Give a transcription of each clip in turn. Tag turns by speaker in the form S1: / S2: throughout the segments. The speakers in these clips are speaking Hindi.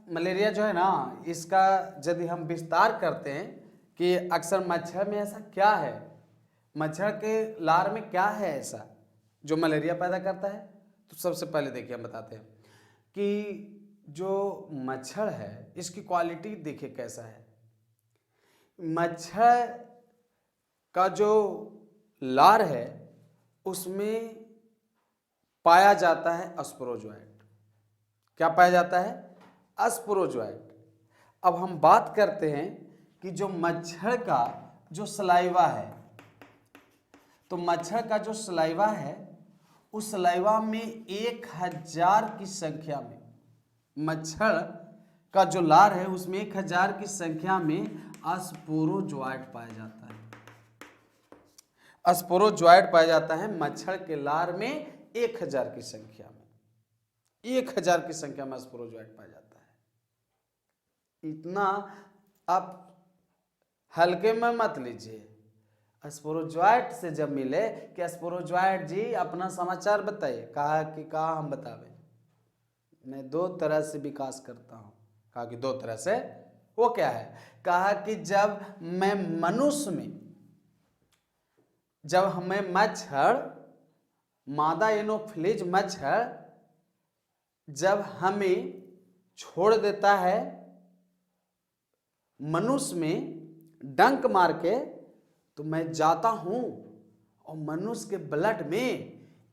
S1: मलेरिया जो है ना, इसका यदि हम विस्तार करते हैं कि अक्सर मच्छर में ऐसा क्या है, मच्छर के लार में क्या है ऐसा जो मलेरिया पैदा करता है, तो सबसे पहले देखिए हम बताते हैं कि जो मच्छर है इसकी क्वालिटी देखिए कैसा है। मच्छर का जो लार है उसमें पाया जाता है स्पोरोजोइट। क्या पाया जाता है? स्पोरोजोइट। अब हम बात करते हैं कि जो मच्छर का जो सलाइवा है, तो मच्छर का जो सलाइवा है उस सलाइवा में 1000 की संख्या में, मच्छर का जो लार है उसमें 1000 की संख्या में स्पोरोजोइट पाया जाता है। स्पोरोजोइट पाया जाता है मच्छर के लार में 1000 की संख्या में, 1000 की संख्या में स्पोरोजोइट पाया जाता है। इतना आप हल्के में मत लीजिए। स्पोरोजोइट से जब मिले कि स्पोरोजोइट जी अपना समाचार बताइए, कहा कि कहा हम बतावे, मैं 2 तरह से विकास करता हूं। कहा कि 2 तरह से, वो क्या है? कहा कि जब मैं मनुष्य में, जब हमें मच्छर, मादा एनोफिलीज मच्छर जब हमें छोड़ देता है मनुष्य में डंक मार के, तो मैं जाता हूं और मनुष्य के ब्लड में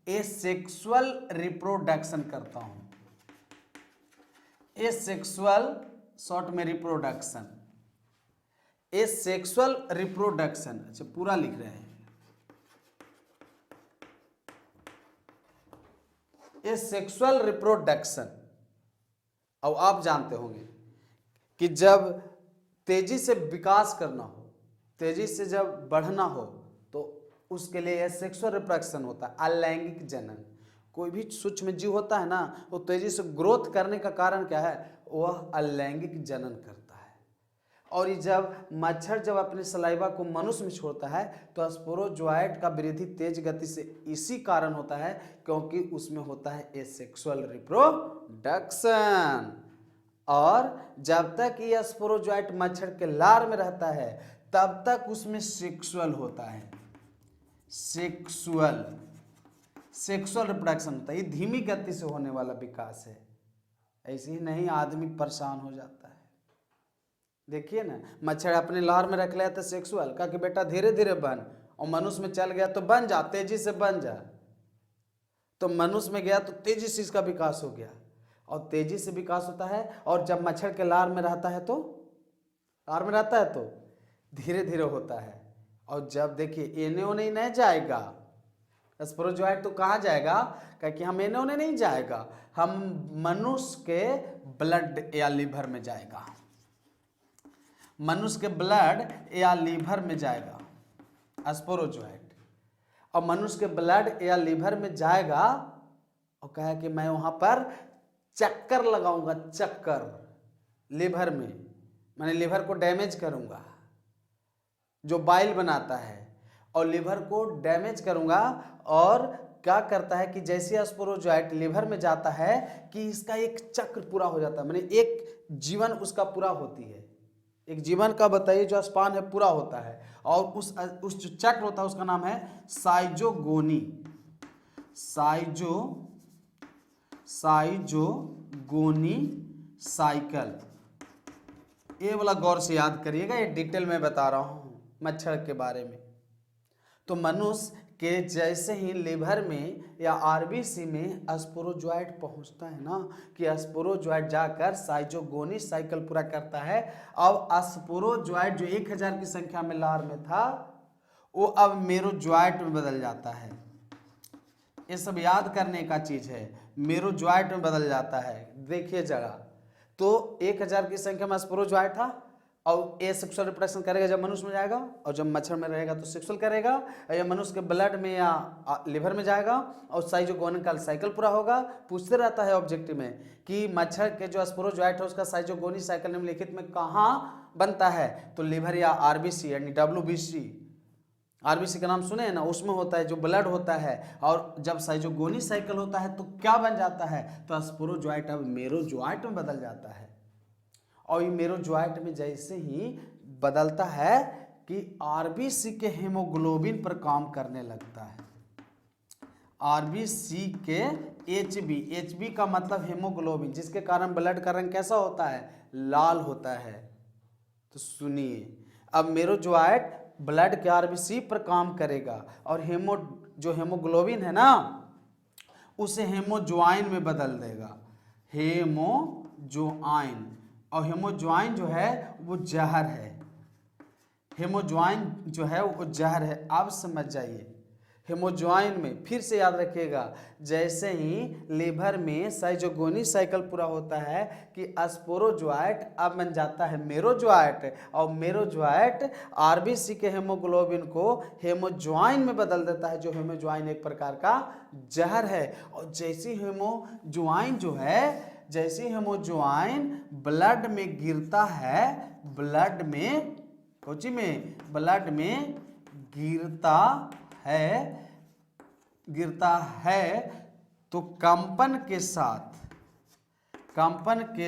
S1: एसेक्सुअल रिप्रोडक्शन करता हूं। एसेक्सुअल, शॉर्ट में रिप्रोडक्शन, एसेक्सुअल रिप्रोडक्शन। अच्छा पूरा लिख रहे हैं, एसेक्सुअल रिप्रोडक्शन। अब आप जानते होंगे कि जब तेजी से विकास करना हो, तेजी से जब बढ़ना हो, तो उसके लिए सेक्सुअल रिप्रोडक्शन होता है, अलैंगिक जनन। कोई भी सूक्ष्म जीव होता है ना, वो तेजी से ग्रोथ करने का कारण क्या है? वह अलैंगिक जनन करता है। और ये जब मच्छर जब अपने सलाइवा को मनुष्य में छोड़ता है तो स्पोरोजोइट का वृद्धि तेज गति से इसी कारण होता है क्योंकि उसमें होता है एसेक्सुअल रिप्रोडक्शन। और जब तक ये स्पोरोजोइट मच्छर के लार में रहता है तब तक उसमें सेक्सुअल होता है, सेक्सुअल रिप्रोडक्शन होता है। ये धीमी गति से होने वाला विकास है, ऐसे ही नहीं आदमी परेशान हो जाता है। देखिए ना, मच्छर अपने लार में रख लिया तो सेक्सुअल, कहा कि बेटा धीरे धीरे बन, और मनुष्य में चल गया तो बन जा, तेजी से बन जा। तो मनुष्य में गया तो तेजी से इसका विकास हो गया, और तेजी से विकास होता है। और जब मच्छर के लार में रहता है तो, लार में रहता है तो धीरे धीरे होता है। और जब देखिए एने ओने नहीं जाएगा स्पोरोजोइट, तो कहाँ जाएगा? क्योंकि हम एने ओने नहीं जाएगा, हम मनुष्य के ब्लड या लीवर में जाएगा, मनुष्य के ब्लड या लीवर में जाएगा स्पोरोजोइट। और मनुष्य के ब्लड या लीवर में जाएगा और कहा कि मैं वहां पर चक्कर लगाऊंगा, चक्कर लीवर में, मैंने लीवर को डैमेज करूंगा, जो बाइल बनाता है, और लीवर को डैमेज करूंगा। और क्या करता है कि जैसे स्पोरोजोइट लीवर में जाता है कि इसका एक चक्र पूरा हो जाता है, माने एक जीवन उसका पूरा होती है, एक जीवन का बताइए जो स्पान है पूरा होता है। और उस जो चक्र होता है उसका नाम है साइजोगोनी, साइजोगोनी साइकिल। ये वाला गौर से याद करिएगा, ये डिटेल में बता रहा हूं मच्छर के बारे में। तो मनुष्य के जैसे ही लिवर में या आरबीसी में स्पोरोजोइट पहुंचता है ना, कि स्पोरोजोइट जाकर साइजोगोनी साइकिल पूरा करता है। अब स्पोरोजोइट जो 1000 की संख्या में लार में था वो अब मेरोजोइट में बदल जाता है। ये सब याद करने का चीज है, मेरोजोइट में बदल जाता है। देखिए जरा, तो 1000 की संख्या में स्पोरोजोइट था, और ये सेक्सुअल रिप्रोडक्शन करेगा जब मनुष्य में जाएगा, और जब मच्छर में रहेगा तो सेक्सुअल करेगा, या मनुष्य के ब्लड में या लिवर में जाएगा, और साइजोगोनिकल साइकिल पूरा होगा। पूछते रहता है ऑब्जेक्टिव में कि मच्छर के जो स्पोरोजोइट है उसका साइजोगोनी साइकिल निम्नलिखित में कहाँ बनता है? तो लिवर या आरबीसी यानी WBC, आरबीसी का नाम सुने हैं ना, उसमें होता है जो ब्लड होता है। और जब साइजोगोनी साइकिल होता है तो क्या बन जाता है? तो स्पोरोजोइट अब मेरोजोइट में बदल जाता है। और ये मेरोजॉइट में जैसे ही बदलता है कि आरबीसी के हेमोग्लोबिन पर काम करने लगता है। आरबीसी के एचबी का मतलब हेमोग्लोबिन, जिसके कारण ब्लड का रंग कैसा होता है, लाल होता है। तो सुनिए, अब मेरोजॉइट ब्लड के आरबीसी पर काम करेगा और जो हेमोग्लोबिन है ना उसे हेमोज्वाइन में बदल देगा, हेमोज्वाइन। और हेमोज्वाइन जो है वो जहर है, हेमोज्वाइन जो है वो जहर है। आप समझ जाइए, हेमोज्वाइन में फिर से याद रखिएगा, जैसे ही लीवर में साइजोगोनी साइकिल पूरा होता है कि स्पोरोजॉइट अब बन जाता है मेरोजॉइट, और मेरोजॉइट आरबीसी के हेमोग्लोबिन को हेमोज्वाइन में बदल देता है, जो हेमोज्वाइन एक प्रकार का जहर है। और जैसे हेमोज्वाइन जो है, जैसे हेमोज्वाइन ब्लड में गिरता है, ब्लड में कोची में ब्लड में गिरता है तो कंपन के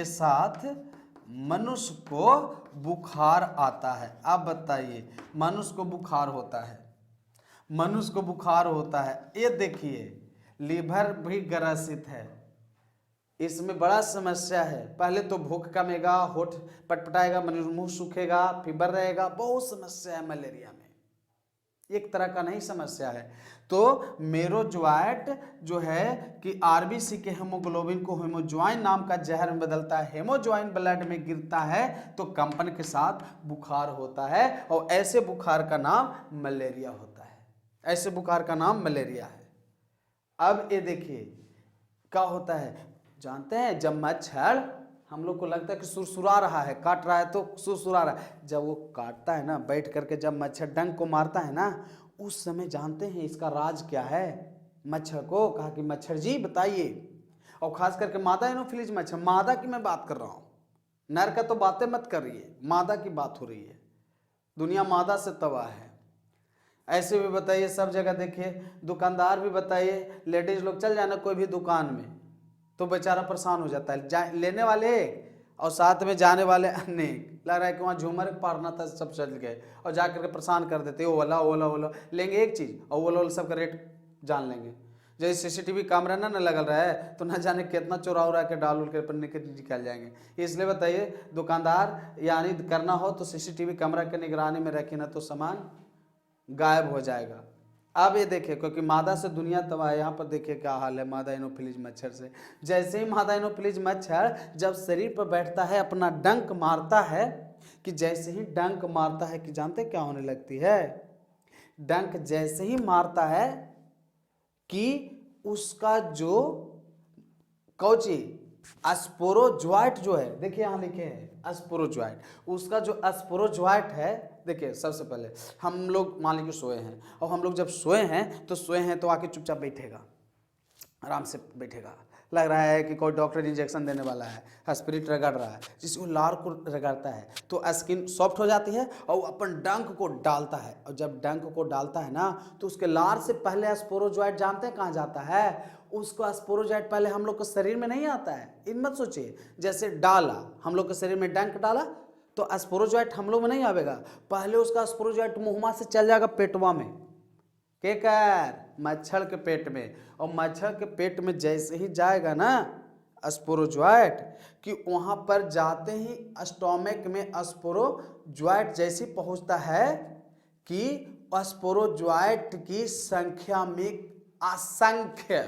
S1: साथ मनुष्य को बुखार आता है। अब बताइए, मनुष्य को बुखार होता है, ये देखिए लीवर भी ग्रसित है, इसमें बड़ा समस्या है। पहले तो भूख कमेगा, होठ पटपटाएगा, मुंह सूखेगा, फीवर रहेगा, बहुत समस्या है मलेरिया में, एक तरह का नहीं समस्या है। तो मेरोजॉइट जो है कि आरबीसी के हेमोग्लोबिन को हेमोज्वाइन नाम का जहर में बदलता है, हेमोज्वाइन ब्लड में गिरता है तो कंपन के साथ बुखार होता है, और ऐसे बुखार का नाम मलेरिया होता है, ऐसे बुखार का नाम मलेरिया है। अब ये देखिए क्या होता है, जानते हैं जब मच्छर, हम लोग को लगता है कि सुरसुरा रहा है, काट रहा है तो सुरसुरा रहा है, जब वो काटता है ना बैठ करके, जब मच्छर डंक को मारता है ना, उस समय जानते हैं इसका राज क्या है। मच्छर को कहा कि मच्छर जी बताइए, और खास करके मादा एनोफिलीज मच्छर, मादा की मैं बात कर रहा हूँ, नर का तो बातें मत करिए, मादा की बात हो रही है, दुनिया मादा से तबाह है। ऐसे भी बताइए, सब जगह देखिए, दुकानदार भी बताइए, लेडीज लोग चल जाना कोई भी दुकान में तो बेचारा परेशान हो जाता है, लेने वाले और साथ में जाने वाले अनेक, लग रहा है कि वहाँ झूमर पारना था, सब चल गए और जा करके परेशान कर देते, ओला ओला ओला लेंगे एक चीज़ और ओला सब का रेट जान लेंगे। जैसे सीसीटीवी कैमरा ना लगल रहा है तो ना जाने कितना चोरा उरा के डाल उल के निकल जाएंगे। इसलिए बताइए, दुकानदार यानी करना हो तो सीसीटीवी कैमरा के निगरानी में रखी ना तो सामान गायब हो जाएगा। अब ये देखिए, क्योंकि मादा से दुनिया तबाह है। यहाँ पर देखिए क्या हाल है मादा एनोफिलीज मच्छर से। जैसे ही मादा एनोफिलीज मच्छर जब शरीर पर बैठता है, अपना डंक मारता है, कि जैसे ही डंक मारता है कि जानते क्या होने लगती है, डंक जैसे ही मारता है कि उसका जो कौची स्पोरोजॉइट जो है, देखिए यहाँ लिखे हैं स्पोरोजॉइट, उसका जो स्पोरोजॉइट है, देखिए सबसे पहले हम लोग मान लीजिए सोए हैं, और हम लोग जब सोए हैं तो आके चुपचाप बैठेगा, आराम से बैठेगा, लग रहा है कि कोई डॉक्टर इंजेक्शन देने वाला है, स्पिरिट रगड़ रहा है, जिससे वो लार को रगड़ता है तो स्किन सॉफ्ट हो जाती है और वो अपन डंक को डालता है, और जब डंक को डालता है ना तो उसके लार से पहले स्पोरोजॉइट जानते हैं कहाँ जाता है, उसको स्पोरोजॉइट पहले हम लोग के शरीर में नहीं आता है। इन मत सोचिए, जैसे डाला हम लोग के शरीर में डंक डाला तो स्पोरोजॉइट हम लोग में नहीं आवेगा, पहले उसका स्पोरोजॉइट मुंहमा से चल जाएगा पेटवा में, के कर मच्छर के पेट में, और मच्छर के पेट में जैसे ही जाएगा ना स्पोरोजॉइट, कि वहाँ पर जाते ही स्टोमक में स्पोरोजॉइट जैसे पहुँचता है कि स्पोरोजॉइट की संख्या में असंख्य,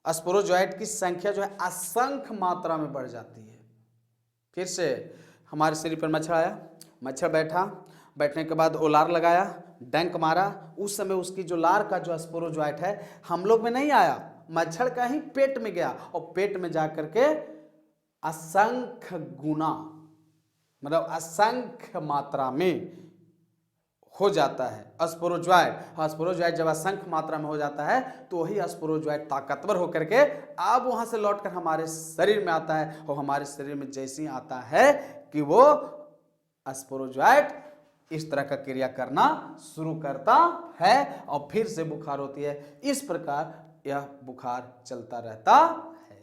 S1: स्पोरोजॉइट की संख्या जो है असंख्य मात्रा में बढ़ जाती है। फिर से हमारे शरीर पर मच्छर आया, मच्छर बैठा, बैठने के बाद वो लार लगाया, डंक मारा, उस समय उसकी जो लार का जो स्पोरोजॉइट है हम लोग में नहीं आया, मच्छर का ही पेट में गया, और पेट में जा करके असंख्य गुना, मतलब असंख्य मात्रा में हो जाता है स्पोरोजॉइट। स्पोरोजॉइट जब असंख्य मात्रा में हो जाता है तो वही स्पोरोजॉइट ताकतवर होकर के अब वहां से लौटकर हमारे शरीर में आता है, और हमारे शरीर में जैसे ही आता है कि वो स्पोरोजॉइट इस तरह का क्रिया करना शुरू करता है और फिर से बुखार होती है। इस प्रकार यह बुखार चलता रहता है।